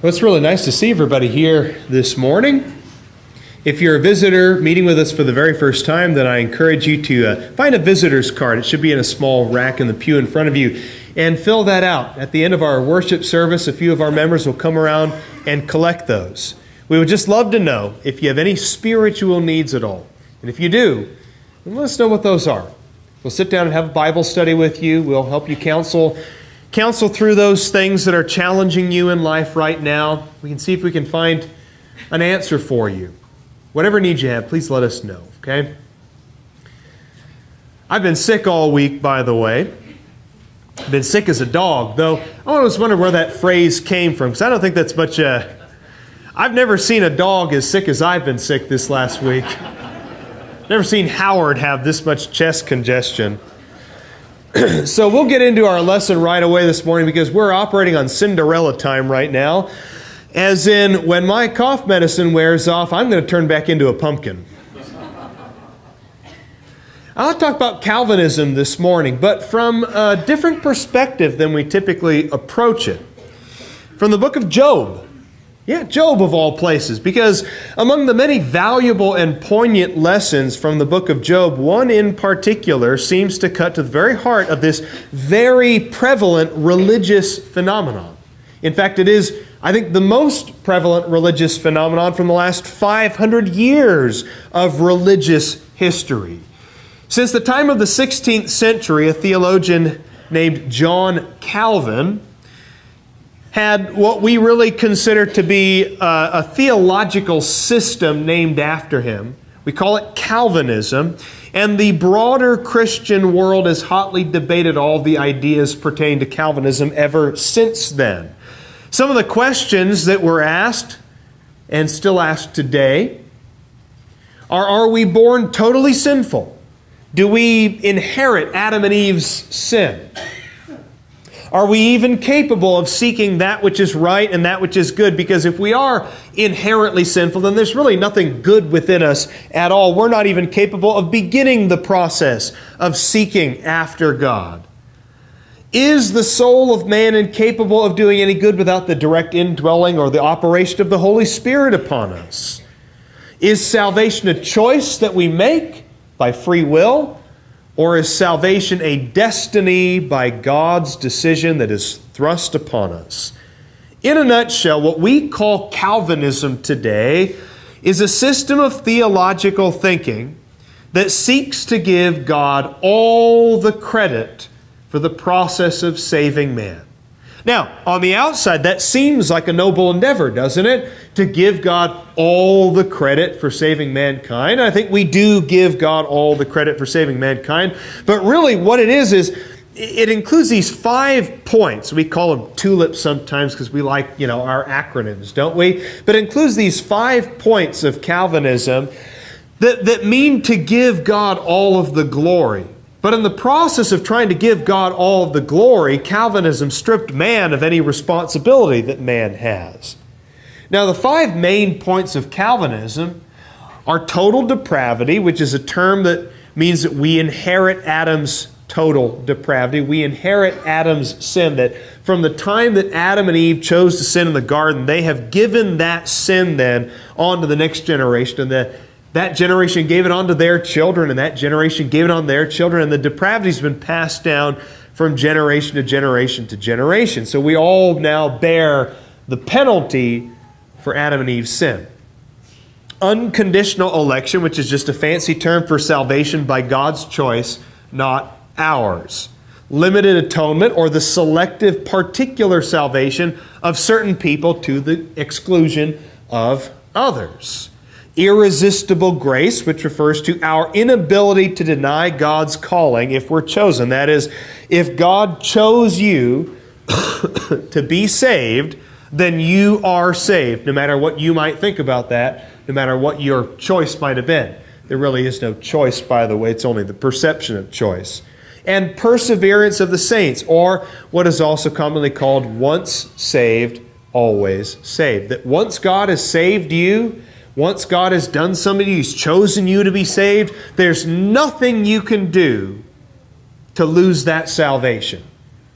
Well, it's really nice to see everybody here this morning. If you're a visitor meeting with us for the very first time, then I encourage you to find a visitor's card. It should be in a small rack in the pew in front of you, and fill that out. At the end of our worship service, a few of our members will come around and collect those. We would just love to know if you have any spiritual needs at all. And if you do, then let us know what those are. We'll sit down and have a Bible study with you. We'll help you counsel through those things that are challenging you in life right now. We can see if we can find an answer for you. Whatever needs you have, please let us know, okay? I've been sick all week, by the way. I've been sick as a dog, though I always wonder where that phrase came from, because I don't think that's much... I've never seen a dog as sick as I've been sick this last week. Never seen Howard have this much chest congestion. So we'll get into our lesson right away this morning because we're operating on Cinderella time right now. As in, when my cough medicine wears off, I'm going to turn back into a pumpkin. I'll talk about Calvinism this morning, but from a different perspective than we typically approach it. From the book of Job. Yeah, Job of all places, because among the many valuable and poignant lessons from the book of Job, one in particular seems to cut to the very heart of this very prevalent religious phenomenon. In fact, it is, I think, the most prevalent religious phenomenon from the last 500 years of religious history. Since the time of the 16th century, a theologian named John Calvin had what we really consider to be a theological system named after him. We call it Calvinism, and the broader Christian world has hotly debated all the ideas pertaining to Calvinism ever since then. Some of the questions that were asked, and still asked today, are we born totally sinful? Do we inherit Adam and Eve's sin? Are we even capable of seeking that which is right and that which is good? Because if we are inherently sinful, then there's really nothing good within us at all. We're not even capable of beginning the process of seeking after God. Is the soul of man incapable of doing any good without the direct indwelling or the operation of the Holy Spirit upon us? Is salvation a choice that we make by free will? Or is salvation a destiny by God's decision that is thrust upon us? In a nutshell, what we call Calvinism today is a system of theological thinking that seeks to give God all the credit for the process of saving man. Now, on the outside, that seems like a noble endeavor, doesn't it? To give God all the credit for saving mankind. I think we do give God all the credit for saving mankind. But really what it is it includes these 5 points. We call them tulips sometimes because we like, our acronyms, don't we? But it includes these 5 points of Calvinism that mean to give God all of the glory. But in the process of trying to give God all of the glory, Calvinism stripped man of any responsibility that man has. Now, the 5 main points of Calvinism are total depravity, which is a term that means that we inherit Adam's total depravity. We inherit Adam's sin, that from the time that Adam and Eve chose to sin in the garden, they have given that sin then on to the next generation, and that generation gave it on to their children, and that generation gave it on their children, and the depravity has been passed down from generation to generation to generation. So we all now bear the penalty for Adam and Eve's sin. Unconditional election, which is just a fancy term for salvation by God's choice, not ours. Limited atonement, or the selective particular salvation of certain people to the exclusion of others. Irresistible grace, which refers to our inability to deny God's calling if we're chosen. That is, if God chose you to be saved, then you are saved, no matter what you might think about that, no matter what your choice might have been. There really is no choice, by the way. It's only the perception of choice. And perseverance of the saints, or what is also commonly called once saved, always saved. That once God has saved you, once God has done something, He's chosen you to be saved, there's nothing you can do to lose that salvation.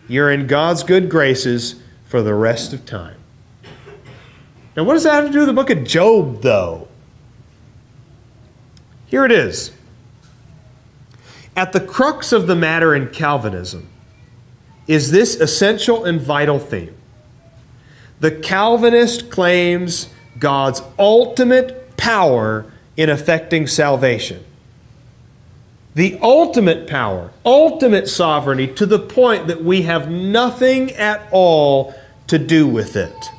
You're in God's good graces for the rest of time. Now, what does that have to do with the book of Job, though? Here it is. At the crux of the matter in Calvinism is this essential and vital theme. The Calvinist claims God's ultimate power in effecting salvation. The ultimate power, ultimate sovereignty, to the point that we have nothing at all to do with it.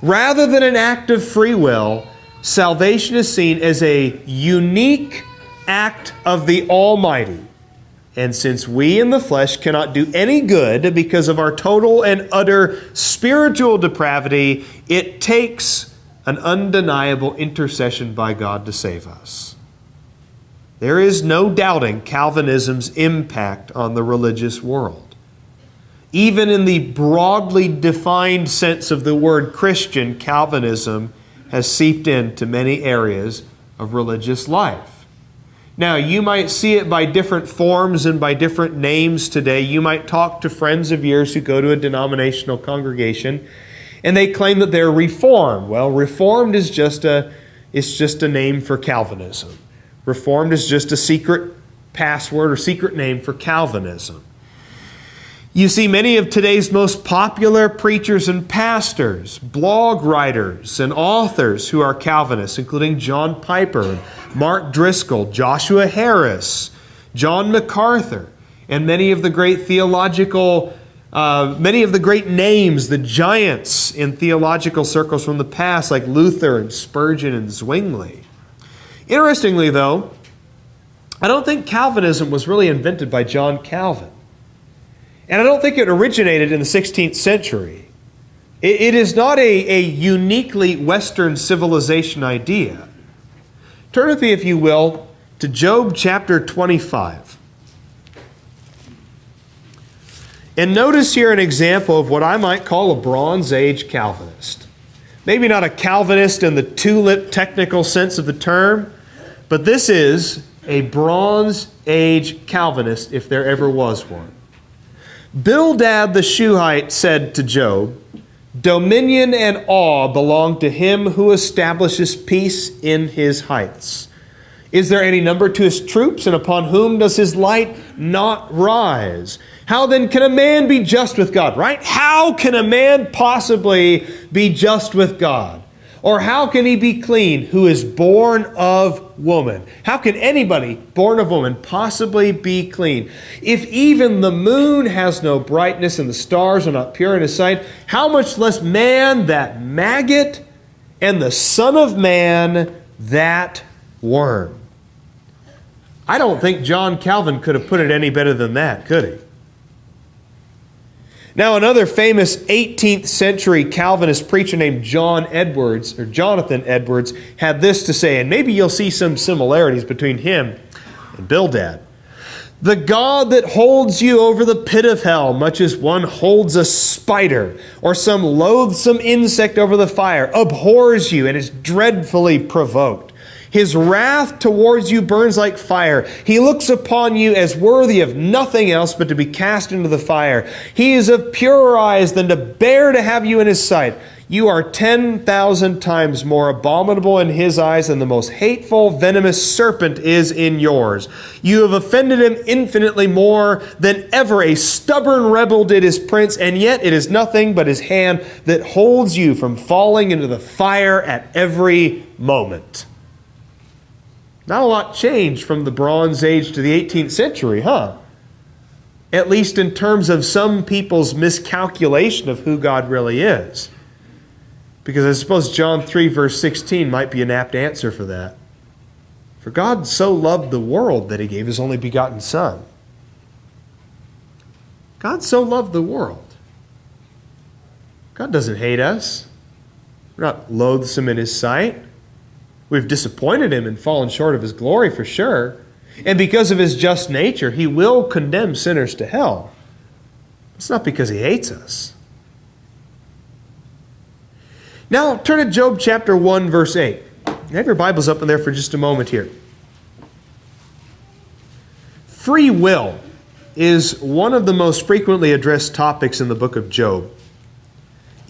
Rather than an act of free will, salvation is seen as a unique act of the Almighty. And since we in the flesh cannot do any good because of our total and utter spiritual depravity, it takes an undeniable intercession by God to save us. There is no doubting Calvinism's impact on the religious world. Even in the broadly defined sense of the word Christian, Calvinism has seeped into many areas of religious life. Now, you might see it by different forms and by different names today. You might talk to friends of yours who go to a denominational congregation, and they claim that they're Reformed. Well, Reformed is just a name for Calvinism. Reformed is just a secret password or secret name for Calvinism. You see many of today's most popular preachers and pastors, blog writers and authors who are Calvinists, including John Piper, Mark Driscoll, Joshua Harris, John MacArthur, and many of the great names, the giants in theological circles from the past, like Luther and Spurgeon and Zwingli. Interestingly, though, I don't think Calvinism was really invented by John Calvin. And I don't think it originated in the 16th century. It is not a uniquely Western civilization idea. Turn with me, if you will, to Job chapter 25. And notice here an example of what I might call a Bronze Age Calvinist. Maybe not a Calvinist in the tulip technical sense of the term, but this is a Bronze Age Calvinist if there ever was one. Bildad the Shuhite said to Job, "Dominion and awe belong to him who establishes peace in his heights. Is there any number to his troops, and upon whom does his light not rise? How then can a man be just with God?" Right? How can a man possibly be just with God? Or how can he be clean who is born of woman? How can anybody born of woman possibly be clean? If even the moon has no brightness and the stars are not pure in his sight, how much less man, that maggot, and the Son of Man, that worm? I don't think John Calvin could have put it any better than that, could he? Now, another famous 18th century Calvinist preacher named Jonathan Edwards, had this to say, and maybe you'll see some similarities between him and Bildad. "The God that holds you over the pit of hell, much as one holds a spider or some loathsome insect over the fire, abhors you and is dreadfully provoked. His wrath towards you burns like fire. He looks upon you as worthy of nothing else but to be cast into the fire. He is of purer eyes than to bear to have you in his sight. You are 10,000 times more abominable in his eyes than the most hateful, venomous serpent is in yours. You have offended him infinitely more than ever a stubborn rebel did his prince, and yet it is nothing but his hand that holds you from falling into the fire at every moment." Not a lot changed from the Bronze Age to the 18th century, huh? At least in terms of some people's miscalculation of who God really is. Because I suppose John 3 verse 16 might be an apt answer for that. "For God so loved the world that he gave his only begotten Son." God so loved the world. God doesn't hate us. We're not loathsome in his sight. We've disappointed him and fallen short of his glory for sure. And because of his just nature, he will condemn sinners to hell. It's not because he hates us. Now turn to Job chapter 1, verse 8. Have your Bibles up in there for just a moment here. Free will is one of the most frequently addressed topics in the book of Job.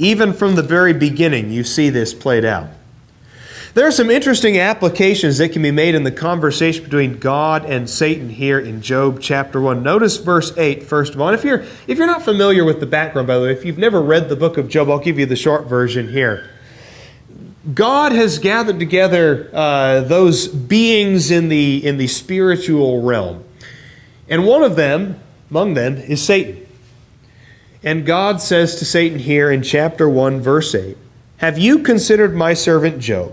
Even from the very beginning, you see this played out. There are some interesting applications that can be made in the conversation between God and Satan here in Job chapter 1. Notice verse 8, first of all. And if you're not familiar with the background, by the way, if you've never read the book of Job, I'll give you the short version here. God has gathered together those beings in the spiritual realm. And one of them, among them, is Satan. And God says to Satan here in chapter 1, verse 8, "Have you considered my servant Job?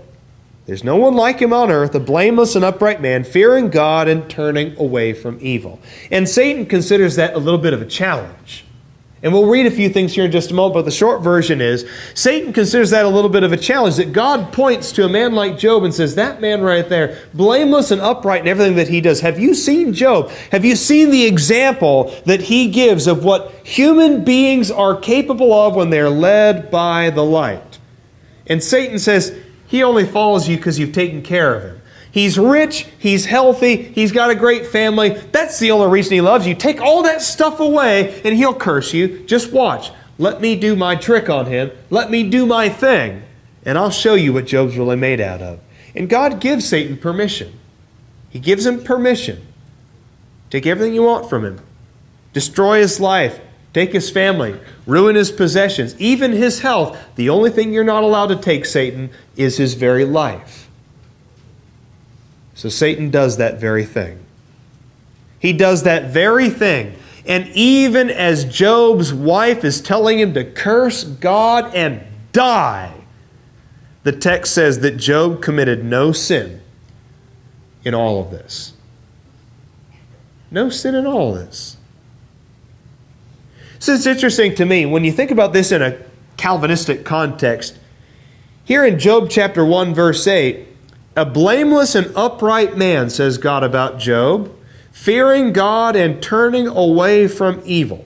There's no one like him on earth, a blameless and upright man, fearing God and turning away from evil." And Satan considers that a little bit of a challenge. And we'll read a few things here in just a moment, but the short version is, Satan considers that a little bit of a challenge, that God points to a man like Job and says, that man right there, blameless and upright in everything that he does. Have you seen Job? Have you seen the example that he gives of what human beings are capable of when they're led by the light? And Satan says, he only follows you because you've taken care of him. He's rich, he's healthy, he's got a great family. That's the only reason he loves you. Take all that stuff away and he'll curse you. Just watch. Let me do my trick on him. Let me do my thing. And I'll show you what Job's really made out of. And God gives Satan permission. He gives him permission. Take everything you want from him. Destroy his life. Take his family. Ruin his possessions. Even his health. The only thing you're not allowed to take, Satan, is his very life. So Satan does that very thing. He does that very thing. And even as Job's wife is telling him to curse God and die, the text says that Job committed no sin in all of this. No sin in all of this. So it's interesting to me, when you think about this in a Calvinistic context, here in Job chapter 1, verse 8, a blameless and upright man, says God about Job, fearing God and turning away from evil.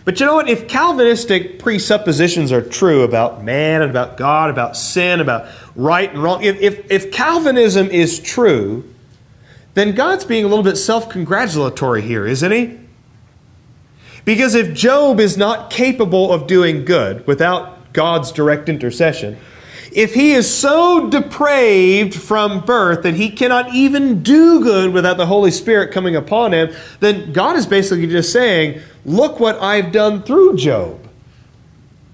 But you know what? If Calvinistic presuppositions are true about man and about God, about sin, about right and wrong, if Calvinism is true, then God's being a little bit self-congratulatory here, isn't he? Because if Job is not capable of doing good without God's direct intercession, if he is so depraved from birth that he cannot even do good without the Holy Spirit coming upon him, then God is basically just saying, look what I've done through Job.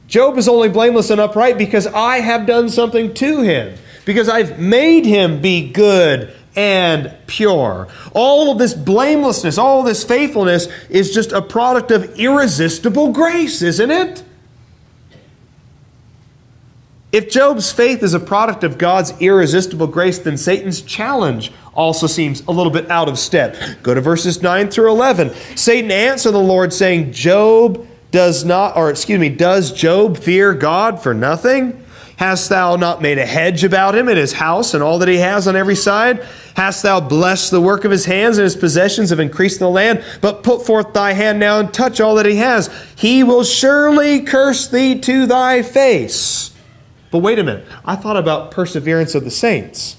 Job is only blameless and upright because I have done something to him, because I've made him be good and pure. All of this blamelessness, all of this faithfulness is just a product of irresistible grace, isn't it? If Job's faith is a product of God's irresistible grace, then Satan's challenge also seems a little bit out of step. Go to verses 9 through 11. Satan answered the Lord, saying, does Job fear God for nothing? Hast thou not made a hedge about him and his house and all that he has on every side? Hast thou blessed the work of his hands, and his possessions have increased in the land? But put forth thy hand now and touch all that he has. He will surely curse thee to thy face. But wait a minute. I thought about perseverance of the saints.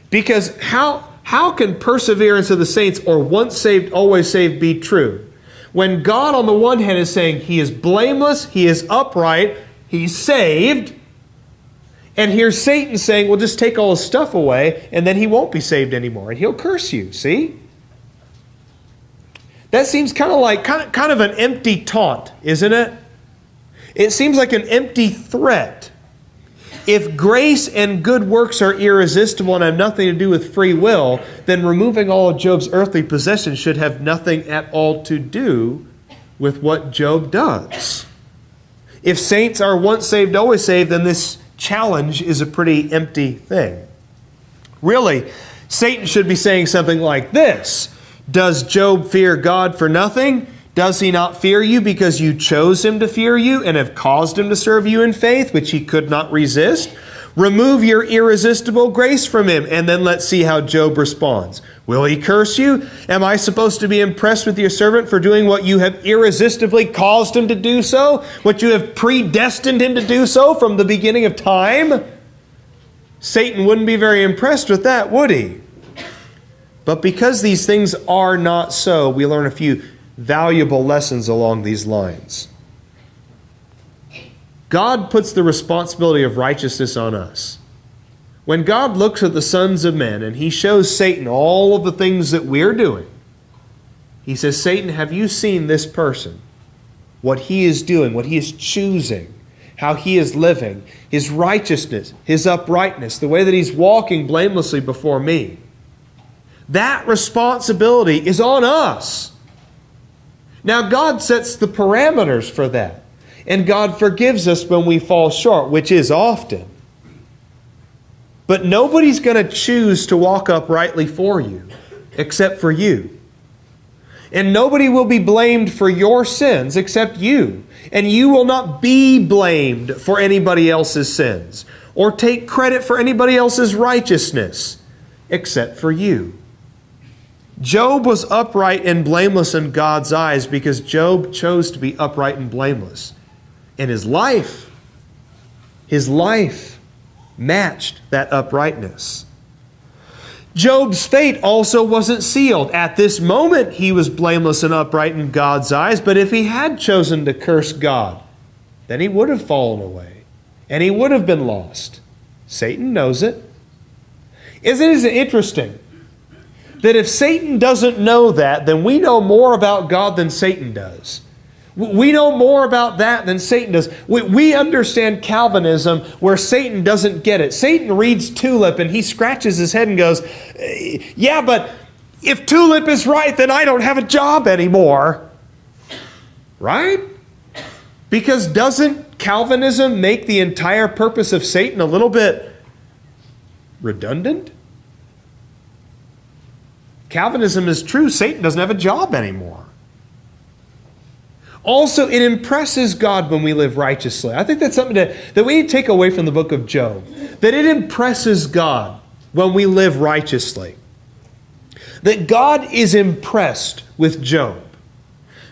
Because how can perseverance of the saints, or once saved, always saved, be true? When God on the one hand is saying he is blameless, he is upright, he's saved, and here's Satan saying, well, just take all his stuff away and then he won't be saved anymore and he'll curse you, see? That seems kind of an empty taunt, isn't it? It seems like an empty threat. If grace and good works are irresistible and have nothing to do with free will, then removing all of Job's earthly possessions should have nothing at all to do with what Job does. If saints are once saved, always saved, then this challenge is a pretty empty thing. Really, Satan should be saying something like this. Does Job fear God for nothing? Does he not fear you because you chose him to fear you and have caused him to serve you in faith, which he could not resist? Remove your irresistible grace from him, and then let's see how Job responds. Will he curse you? Am I supposed to be impressed with your servant for doing what you have irresistibly caused him to do so? What you have predestined him to do so from the beginning of time? Satan wouldn't be very impressed with that, would he? But because these things are not so, we learn a few valuable lessons along these lines. God puts the responsibility of righteousness on us. When God looks at the sons of men and He shows Satan all of the things that we're doing, He says, Satan, have you seen this person? What he is doing, what he is choosing, how he is living, his righteousness, his uprightness, the way that he's walking blamelessly before me. That responsibility is on us. Now, God sets the parameters for that. And God forgives us when we fall short, which is often. But nobody's going to choose to walk uprightly for you except for you. And nobody will be blamed for your sins except you. And you will not be blamed for anybody else's sins or take credit for anybody else's righteousness except for you. Job was upright and blameless in God's eyes because Job chose to be upright and blameless. And his life matched that uprightness. Job's fate also wasn't sealed. At this moment, he was blameless and upright in God's eyes, but if he had chosen to curse God, then he would have fallen away, and he would have been lost. Satan knows it. Isn't it interesting that if Satan doesn't know that, then we know more about God than Satan does? We know more about that than Satan does. We understand Calvinism where Satan doesn't get it. Satan reads Tulip and he scratches his head and goes, yeah, but if Tulip is right, then I don't have a job anymore. Right? Because doesn't Calvinism make the entire purpose of Satan a little bit redundant? Calvinism is true. Satan doesn't have a job anymore. Also, it impresses God when we live righteously. I think that's something that we need to take away from the book of Job. That it impresses God when we live righteously. That God is impressed with Job.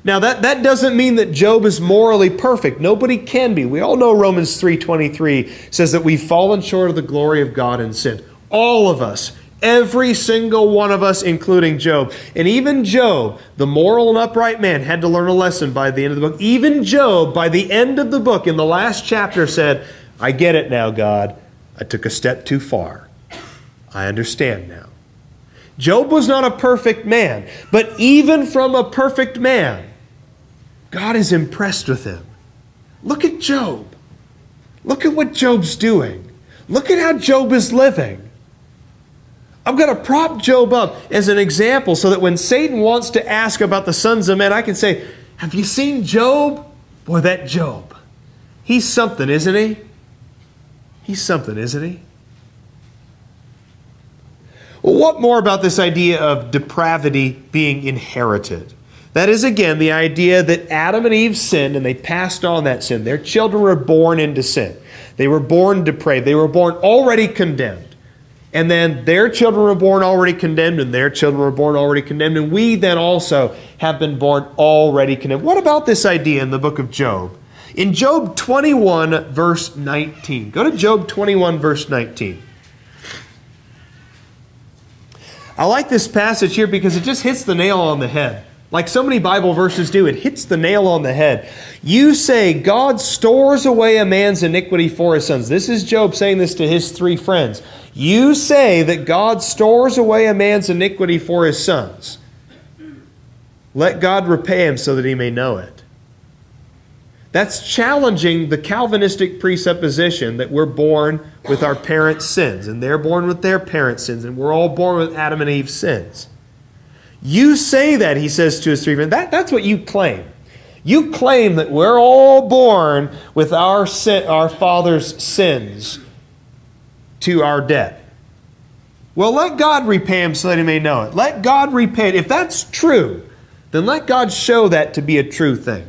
Now, that doesn't mean that Job is morally perfect. Nobody can be. We all know Romans 3:23 says that we've fallen short of the glory of God and sinned. All of us. Every single one of us, including Job. And even Job, the moral and upright man, had to learn a lesson by the end of the book. Even Job, by the end of the book, in the last chapter, said, I get it now, God. I took a step too far. I understand now. Job was not a perfect man, but even from a perfect man, God is impressed with him. Look at Job. Look at what Job's doing. Look at how Job is living. I'm going to prop Job up as an example so that when Satan wants to ask about the sons of men, I can say, have you seen Job? Boy, that Job. He's something, isn't he? He's something, isn't he? Well, what more about this idea of depravity being inherited? That is, again, the idea that Adam and Eve sinned and they passed on that sin. Their children were born into sin. They were born depraved. They were born already condemned. And then their children were born already condemned, and their children were born already condemned, and we then also have been born already condemned. What about this idea in the book of Job? In Job 21, verse 19. Go to Job 21, verse 19. I like this passage here because it just hits the nail on the head. Like so many Bible verses do, it hits the nail on the head. You say, God stores away a man's iniquity for his sons. This is Job saying this to his three friends. You say that God stores away a man's iniquity for his sons. Let God repay him so that he may know it. That's challenging the Calvinistic presupposition that we're born with our parents' sins, and they're born with their parents' sins, and we're all born with Adam and Eve's sins. You say that, he says to his three friends. That's what you claim. You claim that we're all born with our father's sins to our debt. Well, let God repay him so that he may know it. Let God repay it. If that's true, then let God show that to be a true thing.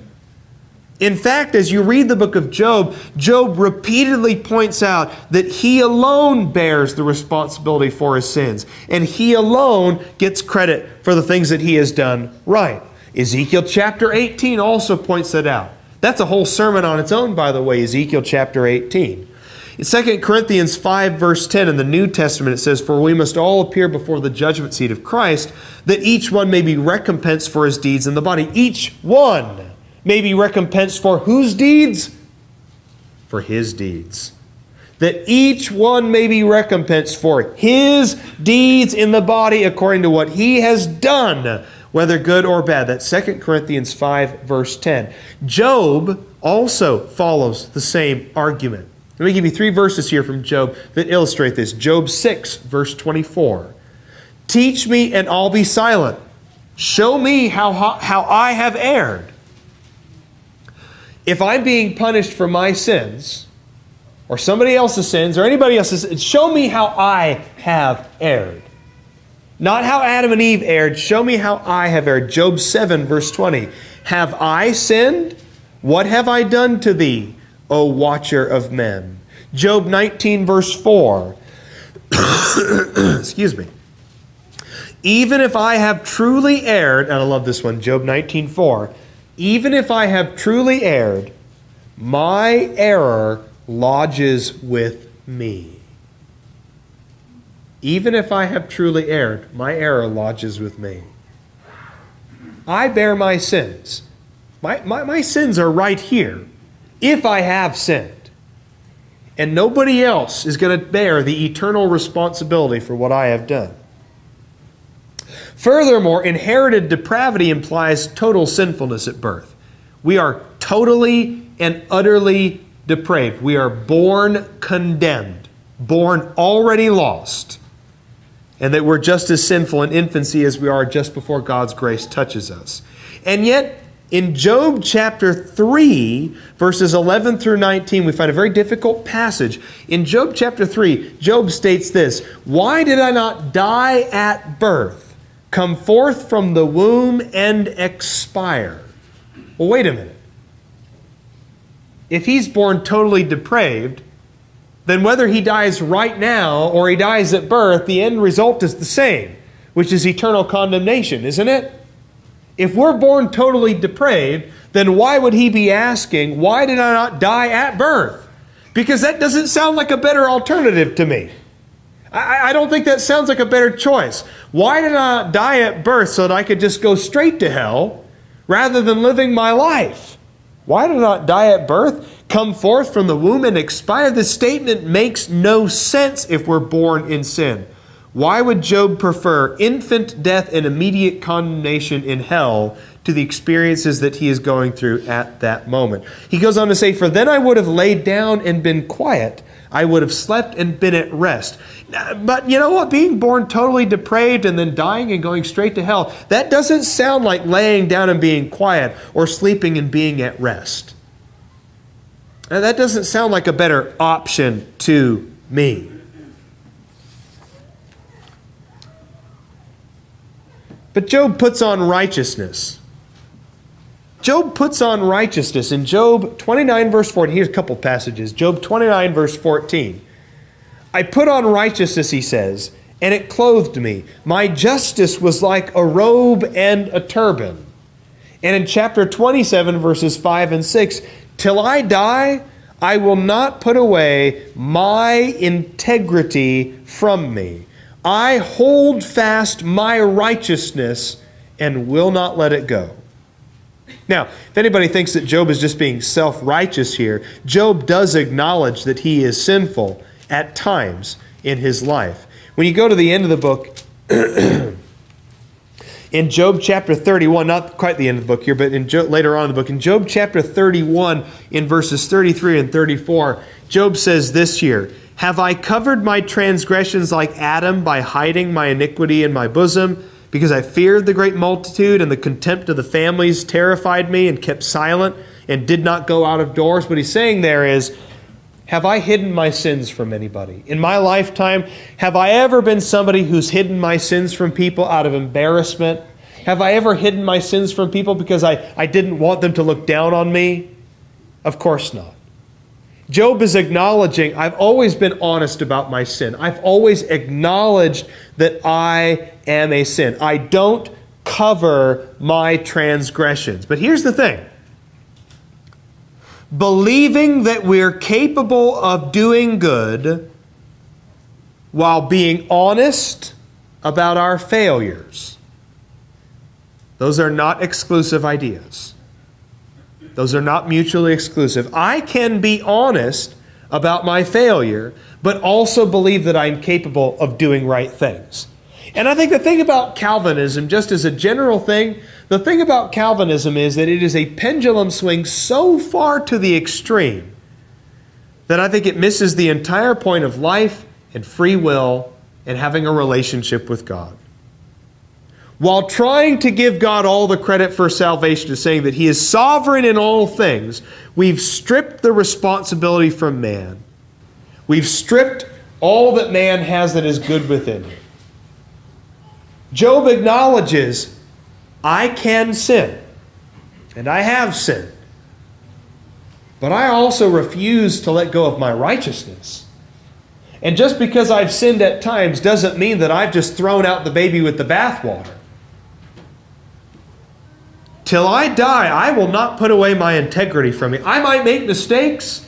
In fact, as you read the book of Job, Job repeatedly points out that he alone bears the responsibility for his sins, and he alone gets credit for the things that he has done right. Ezekiel chapter 18 also points that out. That's a whole sermon on its own, by the way, Ezekiel chapter 18. In 2 Corinthians 5, verse 10 in the New Testament, it says, For we must all appear before the judgment seat of Christ, that each one may be recompensed for his deeds in the body. Each one may be recompensed for whose deeds? for his deeds, that each one may be recompensed for his deeds in the body according to what he has done, whether good or bad. That's 2 Corinthians 5, verse 10. Job also follows the same argument. Let me give you 3 verses here from Job that illustrate this. Job 6, verse 24. Teach me and I'll be silent. Show me how I have erred. If I'm being punished for my sins, or somebody else's sins, or anybody else's sins, show me how I have erred. Not how Adam and Eve erred. Show me how I have erred. Job 7, verse 20. Have I sinned? What have I done to thee, O watcher of men? Job 19, verse 4. Excuse me. Even if I have truly erred, and I love this one, Job 19, 4. Even if I have truly erred, my error lodges with me. Even if I have truly erred, my error lodges with me. I bear my sins. My sins are right here, if I have sinned. And nobody else is going to bear the eternal responsibility for what I have done. Furthermore, inherited depravity implies total sinfulness at birth. We are totally and utterly depraved. We are born condemned, born already lost, and that we're just as sinful in infancy as we are just before God's grace touches us. And yet, in Job chapter 3, verses 11 through 19, we find a very difficult passage. In Job chapter 3, Job states this: "Why did I not die at birth, come forth from the womb and expire?" Well, wait a minute. If he's born totally depraved, then whether he dies right now or he dies at birth, the end result is the same, which is eternal condemnation, isn't it? If we're born totally depraved, then why would he be asking, why did I not die at birth? Because that doesn't sound like a better alternative to me. I don't think that sounds like a better choice. Why did I not die at birth so that I could just go straight to hell rather than living my life? Why did I not die at birth, come forth from the womb and expire? This statement makes no sense if we're born in sin. Why would Job prefer infant death and immediate condemnation in hell to the experiences that he is going through at that moment? He goes on to say, "For then I would have laid down and been quiet. I would have slept and been at rest." But you know what? Being born totally depraved and then dying and going straight to hell, that doesn't sound like laying down and being quiet or sleeping and being at rest. And that doesn't sound like a better option to me. But Job puts on righteousness. Job puts on righteousness. In Job 29, verse 14, here's a couple passages. Job 29, verse 14. "I put on righteousness," he says, "and it clothed me. My justice was like a robe and a turban." And in chapter 27, verses 5 and 6, "Till I die, I will not put away my integrity from me. I hold fast my righteousness and will not let it go." Now, if anybody thinks that Job is just being self-righteous here, Job does acknowledge that he is sinful at times in his life. When you go to the end of the book, in Job chapter 31, not quite the end of the book here, but later on in the book, in Job chapter 31, in verses 33 and 34, Job says this here: "Have I covered my transgressions like Adam by hiding my iniquity in my bosom? Because I feared the great multitude, and the contempt of the families terrified me, and kept silent, and did not go out of doors." What he's saying there is, have I hidden my sins from anybody? In my lifetime, have I ever been somebody who's hidden my sins from people out of embarrassment? Have I ever hidden my sins from people because I didn't want them to look down on me? Of course not. Job is acknowledging, I've always been honest about my sin. I've always acknowledged that I am a sin. I don't cover my transgressions. But here's the thing. Believing that we're capable of doing good while being honest about our failures, those are not exclusive ideas. Those are not mutually exclusive. I can be honest about my failure, but also believe that I'm capable of doing right things. And I think the thing about Calvinism, just as a general thing, the thing about Calvinism is that it is a pendulum swing so far to the extreme that I think it misses the entire point of life and free will and having a relationship with God. While trying to give God all the credit for salvation to saying that He is sovereign in all things, we've stripped the responsibility from man. We've stripped all that man has that is good within him. Job acknowledges, I can sin, and I have sinned. But I also refuse to let go of my righteousness. And just because I've sinned at times doesn't mean that I've just thrown out the baby with the bathwater. Till I die, I will not put away my integrity from me. I might make mistakes,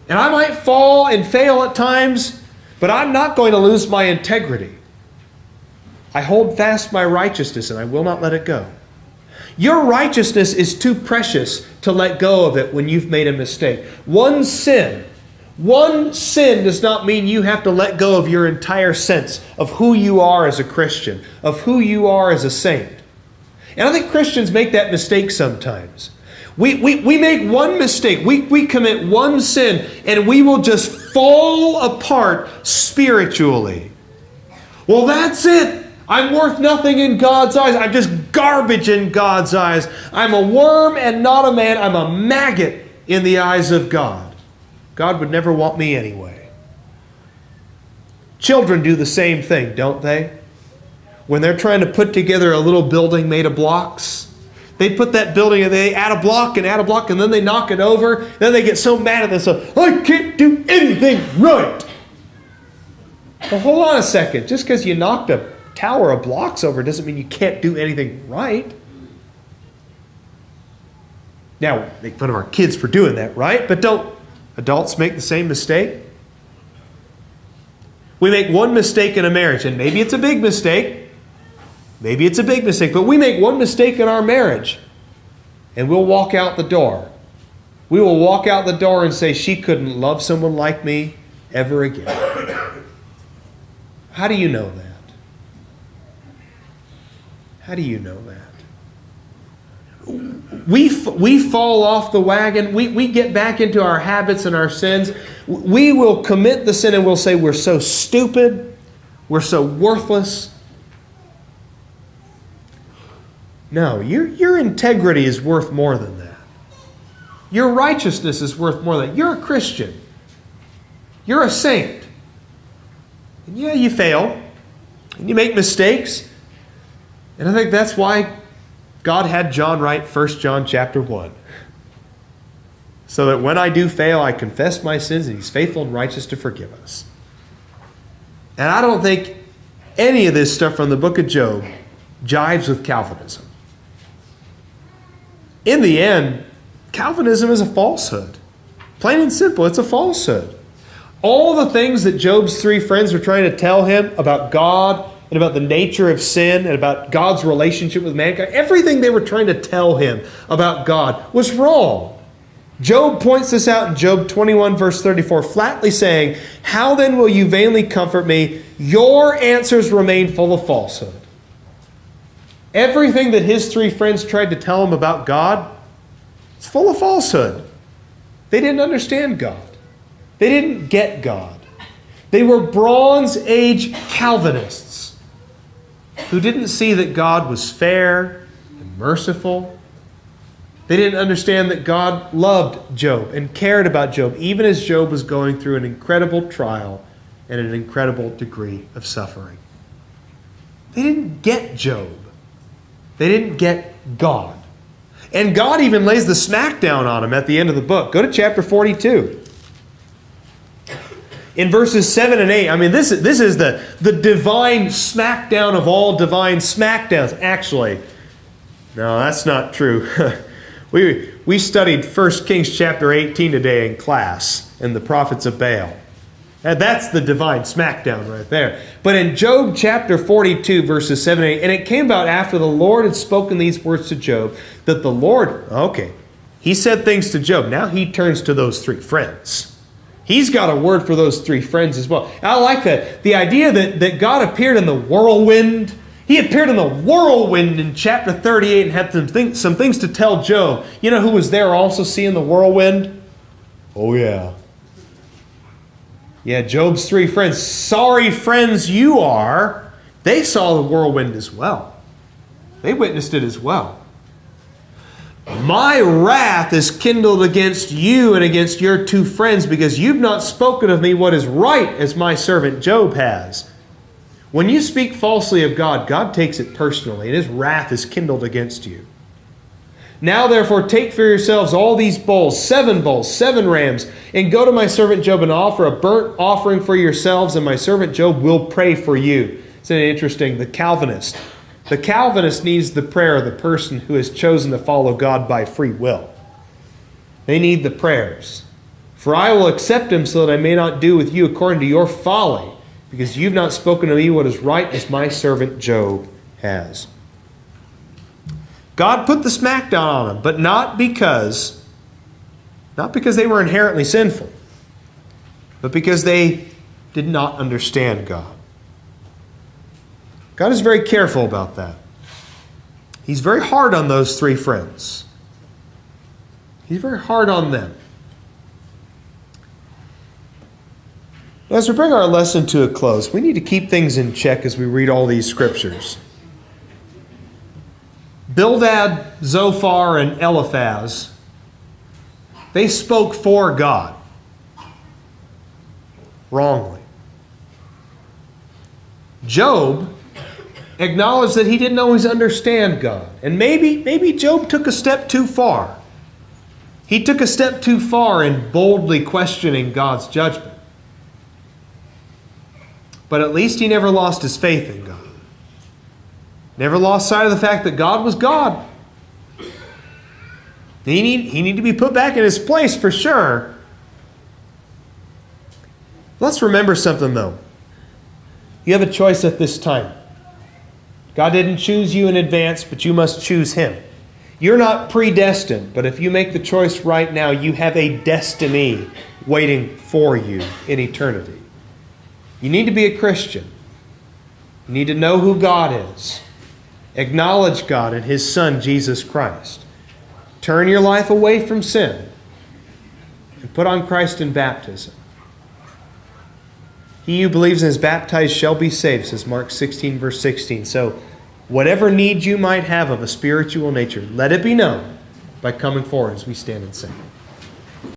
and I might fall and fail at times, but I'm not going to lose my integrity. I hold fast my righteousness, and I will not let it go. Your righteousness is too precious to let go of it when you've made a mistake. One sin does not mean you have to let go of your entire sense of who you are as a Christian, of who you are as a saint. And I think Christians make that mistake sometimes. We make one mistake, we commit one sin, and we will just fall apart spiritually. Well, that's it. I'm worth nothing in God's eyes. I'm just garbage in God's eyes. I'm a worm and not a man. I'm a maggot in the eyes of God. God would never want me anyway. Children do the same thing, don't they? When they're trying to put together a little building made of blocks, they put that building and they add a block, and then they knock it over. Then they get so mad at themselves, I can't do anything right. Well, hold on a second. Just because you knocked a tower of blocks over doesn't mean you can't do anything right. Now, we make fun of our kids for doing that, right? But don't adults make the same mistake? We make one mistake in a marriage, and maybe it's a big mistake. Maybe it's a big mistake, but we make one mistake in our marriage, and we'll walk out the door. We will walk out the door and say, she couldn't love someone like me ever again. How do you know that? How do you know that? We fall off the wagon. We get back into our habits and our sins. We will commit the sin and we'll say we're so stupid. We're so worthless. No, your integrity is worth more than that. Your righteousness is worth more than that. You're a Christian. You're a saint. And yeah, you fail. And you make mistakes. And I think that's why God had John write 1 John chapter 1. So that when I do fail, I confess my sins and He's faithful and righteous to forgive us. And I don't think any of this stuff from the book of Job jives with Calvinism. In the end, Calvinism is a falsehood. Plain and simple, it's a falsehood. All the things that Job's three friends were trying to tell him about God and about the nature of sin and about God's relationship with mankind, everything they were trying to tell him about God was wrong. Job points this out in Job 21 verse 34, flatly saying, how then will you vainly comfort me? Your answers remain full of falsehood. Everything that his three friends tried to tell him about God, it's full of falsehood. They didn't understand God. They didn't get God. They were Bronze Age Calvinists who didn't see that God was fair and merciful. They didn't understand that God loved Job and cared about Job, even as Job was going through an incredible trial and an incredible degree of suffering. They didn't get Job. They didn't get God. And God even lays the smackdown on him at the end of the book. Go to chapter 42. In verses 7 and 8, I mean, this is the divine smackdown of all divine smackdowns. Actually, no, that's not true. We studied 1 Kings chapter 18 today in class, in the prophets of Baal. And that's the divine smackdown right there. But in Job chapter 42, verses 7 and 8, and it came about after the Lord had spoken these words to Job, that the Lord, okay, He said things to Job. Now he turns to those three friends. He's got a word for those three friends as well. I like that. The idea that God appeared in the whirlwind. He appeared in the whirlwind in chapter 38 and had some things to tell Job. You know who was there also seeing the whirlwind? Oh, yeah. Yeah, Job's three friends. Sorry friends you are. They saw the whirlwind as well. They witnessed it as well. My wrath is kindled against you and against your two friends because you've not spoken of me what is right as my servant Job has. When you speak falsely of God, God takes it personally and His wrath is kindled against you. Now therefore take for yourselves all these bulls, 7 rams, and go to my servant Job and offer a burnt offering for yourselves, and my servant Job will pray for you. Isn't it interesting? The Calvinist needs the prayer of the person who has chosen to follow God by free will. They need the prayers. For I will accept him so that I may not do with you according to your folly, because you've not spoken to me what is right as my servant Job has. God put the smackdown on them, but not because they were inherently sinful, but because they did not understand God. God is very careful about that. He's very hard on those three friends. He's very hard on them. As we bring our lesson to a close, we need to keep things in check as we read all these scriptures. Bildad, Zophar, and Eliphaz, they spoke for God wrongly. Job acknowledged that he didn't always understand God. And maybe Job took a step too far. He took a step too far in boldly questioning God's judgment. But at least he never lost his faith in God. Never lost sight of the fact that God was God. He needed to be put back in his place for sure. Let's remember something though. You have a choice at this time. God didn't choose you in advance, but you must choose Him. You're not predestined, but if you make the choice right now, you have a destiny waiting for you in eternity. You need to be a Christian. You need to know who God is. Acknowledge God and His Son, Jesus Christ. Turn your life away from sin and put on Christ in baptism. He who believes and is baptized shall be saved, says Mark 16, verse 16. So, whatever need you might have of a spiritual nature, let it be known by coming forward as we stand and sing.